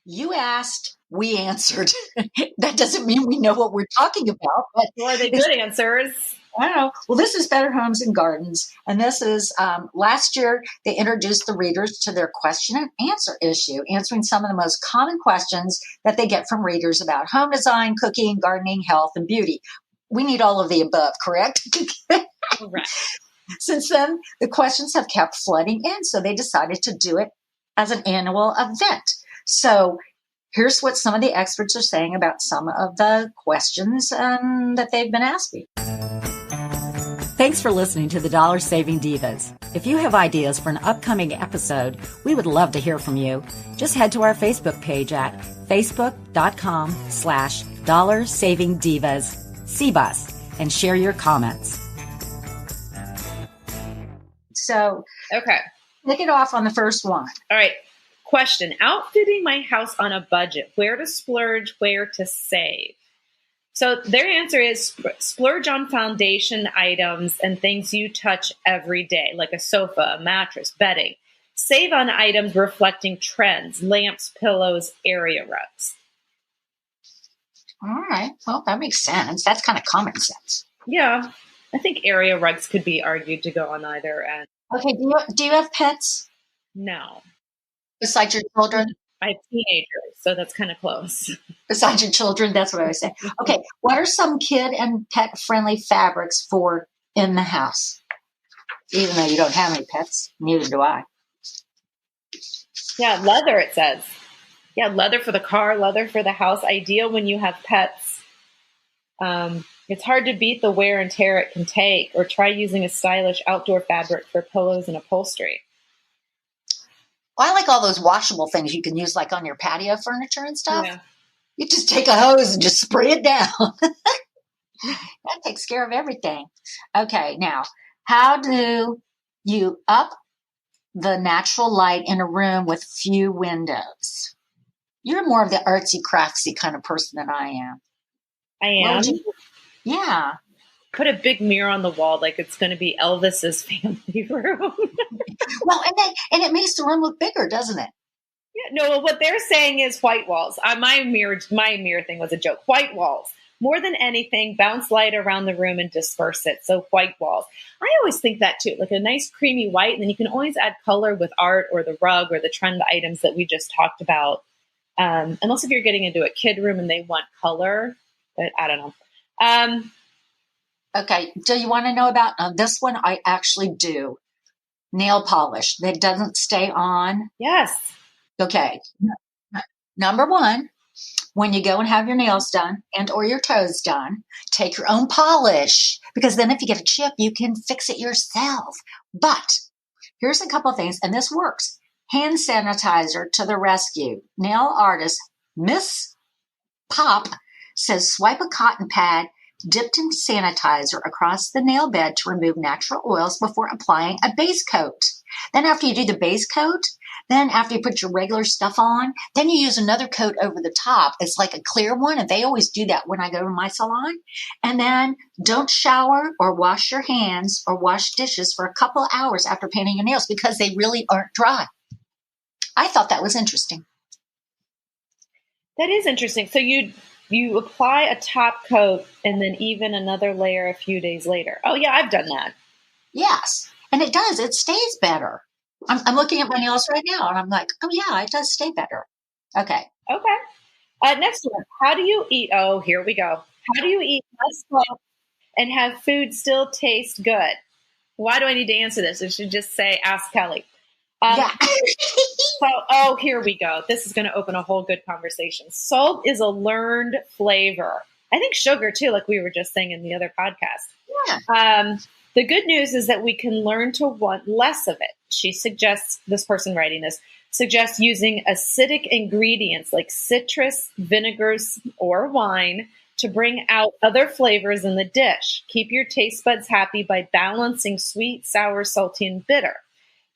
You asked, we answered. That doesn't mean we know what we're talking about. But or are they good answers? I don't know. Well, this is Better Homes and Gardens. And this is last year, they introduced the readers to their question and answer issue, answering some of the most common questions that they get from readers about home design, cooking, gardening, health, and beauty. We need all of the above, correct? Correct. Since then, the questions have kept flooding in, so they decided to do it as an annual event. So here's what some of the experts are saying about some of the questions that they've been asking. Thanks for listening to the Dollar Saving Divas. If you have ideas for an upcoming episode, we would love to hear from you. Just head to our Facebook page at facebook.com/dollarsavingdivas CBUS and share your comments. So, okay. Kick it off on the first one. All right. Question. Outfitting my house on a budget. Where to splurge, where to save? So their answer is splurge on foundation items and things you touch every day, like a sofa, a mattress, bedding. Save on items reflecting trends, lamps, pillows, area rugs. All right. Well, that makes sense. That's kind of common sense. Yeah. I think area rugs could be argued to go on either end. Okay. Do you have pets? No. Besides your children? I have teenagers, so that's kind of close. Besides your children, that's what I was saying. Okay, what are some kid and pet-friendly fabrics for in the house? Even though you don't have any pets, neither do I. Yeah, leather, it says. Yeah, leather for the car, leather for the house. Ideal when you have pets. It's hard to beat the wear and tear it can take, or try using a stylish outdoor fabric for pillows and upholstery. Well, I like all those washable things you can use like on your patio furniture and stuff. Yeah. You just take a hose and just spray it down. That takes care of everything. Okay, now, how do you up the natural light in a room with few windows? You're more of the artsy craftsy kind of person than I am. I am? Yeah. Put a big mirror on the wall like it's going to be Elvis's family room. Well, and it makes the room look bigger, doesn't it? Yeah, no, what they're saying is white walls. My mirror thing was a joke. White walls. More than anything, bounce light around the room and disperse it. So white walls. I always think that too, like a nice creamy white. And then you can always add color with art or the rug or the trend items that we just talked about. Unless if you're getting into a kid room and they want color, but I don't know. Okay. Do you want to know about this one? I actually do. Nail polish that doesn't stay on. Yes. Okay. Number one, when you go and have your nails done and or your toes done, take your own polish, because then if you get a chip, you can fix it yourself. But here's a couple of things, and this works. Hand sanitizer to the rescue. Nail artist Miss Pop says swipe a cotton pad dipped in sanitizer across the nail bed to remove natural oils before applying a base coat. Then after you do the base coat, then after you put your regular stuff on, then you use another coat over the top. It's like a clear one, and they always do that when I go to my salon. And then don't shower or wash your hands or wash dishes for a couple of hours after painting your nails because they really aren't dry. I thought that was interesting. That is interesting. So you apply a top coat and then even another layer a few days later. Oh, yeah, I've done that. Yes, and it does. It stays better. I'm looking at my nails right now, and I'm like, oh, yeah, it does stay better. Okay. Next one. How do you eat? Oh, here we go. How do you eat less salt and have food still taste good? Why do I need to answer this? I should just say, ask Kelly. Yeah. Here we go. This is going to open a whole good conversation. Salt is a learned flavor. I think sugar too, like we were just saying in the other podcast. Yeah. The good news is that we can learn to want less of it. She suggests, this person writing this, suggests using acidic ingredients like citrus, vinegars, or wine to bring out other flavors in the dish. Keep your taste buds happy by balancing sweet, sour, salty, and bitter.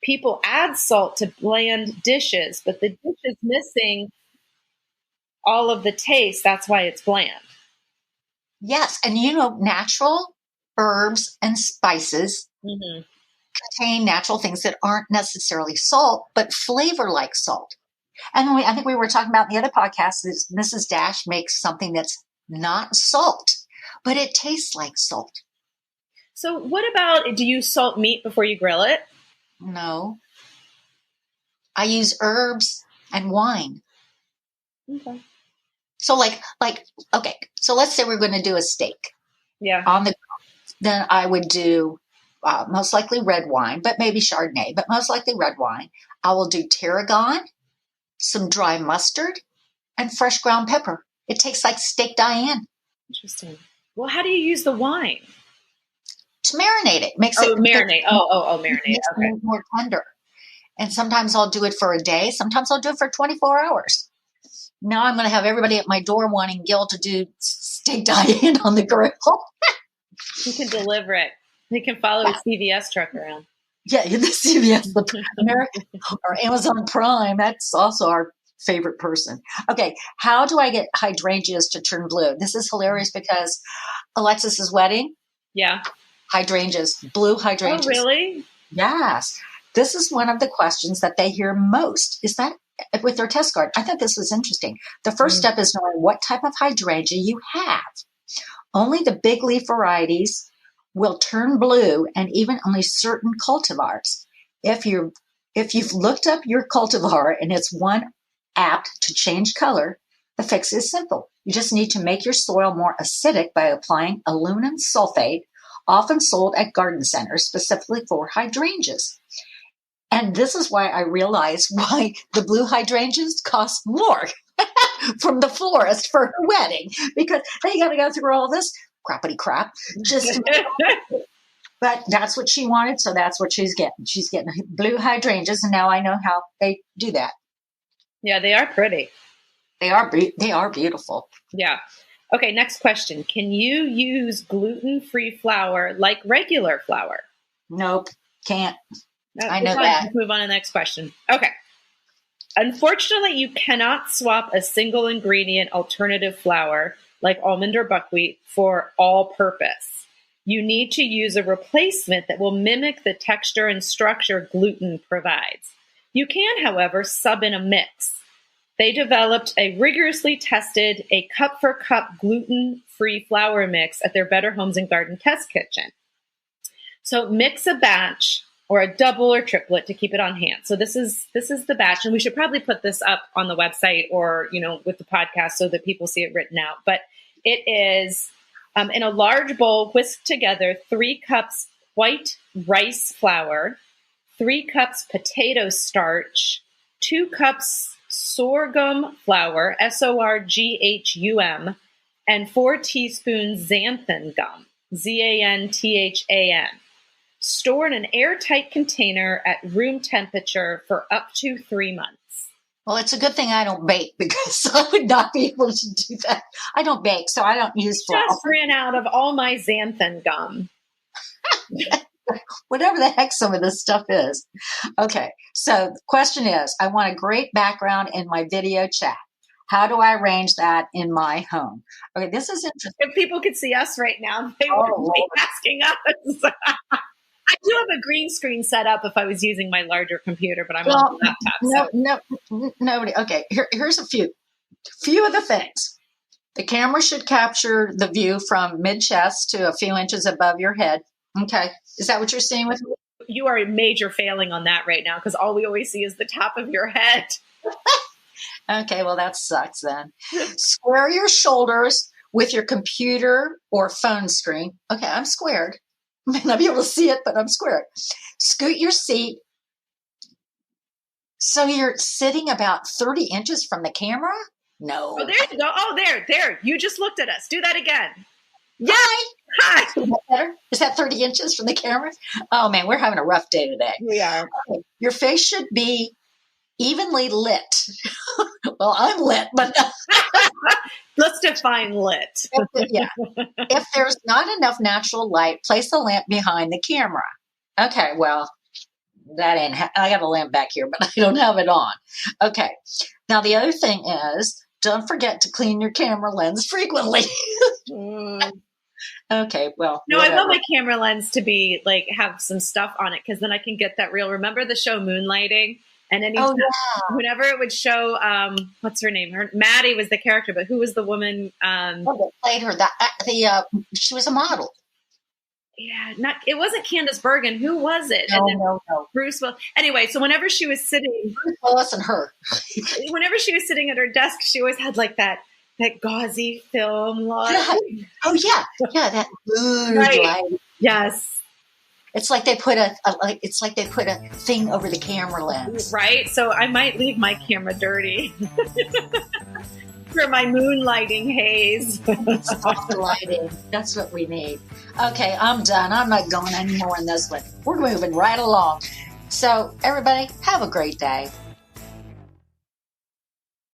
People add salt to bland dishes, but the dish is missing all of the taste. That's why it's bland. Yes. And natural herbs and spices contain natural things that aren't necessarily salt, but flavor like salt. And then I think we were talking about in the other podcast is Mrs. Dash makes something that's not salt, but it tastes like salt. So what about, do you salt meat before you grill it? No. I use herbs and wine. Okay. So okay. So let's say we're going to do a steak. Yeah. Then I would do most likely red wine, but maybe Chardonnay, but most likely red wine. I will do tarragon, some dry mustard, and fresh ground pepper. It tastes like steak Diane. Interesting. Well, how do you use the wine? To marinate it. Marinate. Marinate. Makes Okay. it more tender. And sometimes I'll do it for a day. Sometimes I'll do it for 24 hours. Now I'm going to have everybody at my door wanting Gil to do steak Diane on the grill. He can deliver it. He can follow his CVS truck around. Yeah, the CVS, the American or Amazon Prime. That's also our favorite person. Okay, how do I get hydrangeas to turn blue? This is hilarious because Alexis's wedding. Yeah. Hydrangeas, blue hydrangeas. Oh, really? Yes. This is one of the questions that they hear most. Is that with their test card? I thought this was interesting. The first step is knowing what type of hydrangea you have. Only the big leaf varieties will turn blue, and even only certain cultivars. If you've looked up your cultivar and it's one apt to change color, the fix is simple. You just need to make your soil more acidic by applying aluminum sulfate, often sold at garden centers specifically for hydrangeas. And this is why I realized why the blue hydrangeas cost more from the florist for her wedding, because they got to go through all this crappity crap just but that's what she wanted, so that's what she's getting. She's getting blue hydrangeas, and now I know how they do that. Yeah, they are pretty. They are beautiful. Yeah. Okay, next question. Can you use gluten-free flour like regular flour? Nope, can't. I know Fine. that. Let's move on to the next question. Okay. Unfortunately, you cannot swap a single ingredient alternative flour like almond or buckwheat for all purpose. You need to use a replacement that will mimic the texture and structure gluten provides. You can, however, sub in a mix. They developed a rigorously tested, a cup-for-cup gluten-free flour mix at their Better Homes and Garden test kitchen. So mix a batch or a double or triplet to keep it on hand. So this is the batch, and we should probably put this up on the website or, with the podcast so that people see it written out. But it is in a large bowl, whisk together 3 cups white rice flour, 3 cups potato starch, 2 cups sorghum flour, SORGHUM, and 4 teaspoons xanthan gum, XANTHAN. Store in an airtight container at room temperature for up to 3 months. Well, it's a good thing I don't bake, because I would not be able to do that. I don't bake, so I don't use flour. Just ran out of all my xanthan gum. Whatever the heck some of this stuff is. Okay, so the question is, I want a great background in my video chat. How do I arrange that in my home? Okay, this is interesting. If people could see us right now, they would be asking us. I do have a green screen set up if I was using my larger computer, but I'm on the laptop. Nobody. Okay, here's a few of the things. The camera should capture the view from mid-chest to a few inches above your head. Okay, is that what you're seeing with me? You are major failing on that right now, because all we always see is the top of your head. Okay, well, that sucks then. Square your shoulders with your computer or phone screen. Okay, I'm squared. I may not be able to see it, but I'm squared. Scoot your seat so you're sitting about 30 inches from the camera? No. Oh, there you go. Oh, there. You just looked at us. Do that again. Yay! Hi. Is that better? Is that 30 inches from the camera? Oh, man, we're having a rough day today. We are. Okay. Your face should be evenly lit. Well, I'm lit, but let's define lit. If there's not enough natural light, place a lamp behind the camera. Okay, well, that ain't. I got a lamp back here, but I don't have it on. Okay. Now the other thing is, don't forget to clean your camera lens frequently. Okay, well. No, whatever. I want my camera lens to be have some stuff on it, because then I can get that real. Remember the show Moonlighting? And then Oh, yeah. whenever it would show, what's her name? Maddie was the character, but who was the woman? That played her. She was a model. Yeah, it wasn't Candace Bergen. Who was it? No. Bruce Willis. Anyway, so whenever she was sitting, Bruce Willis and her. whenever she was sitting at her desk, she always had like that gauzy film light. Oh yeah, that mood light. Yes. It's like they put a thing over the camera lens. Right. So I might leave my camera dirty for my moonlighting haze. Soft lighting. That's what we need. Okay, I'm done. I'm not going anymore in this one. We're moving right along. So everybody, have a great day.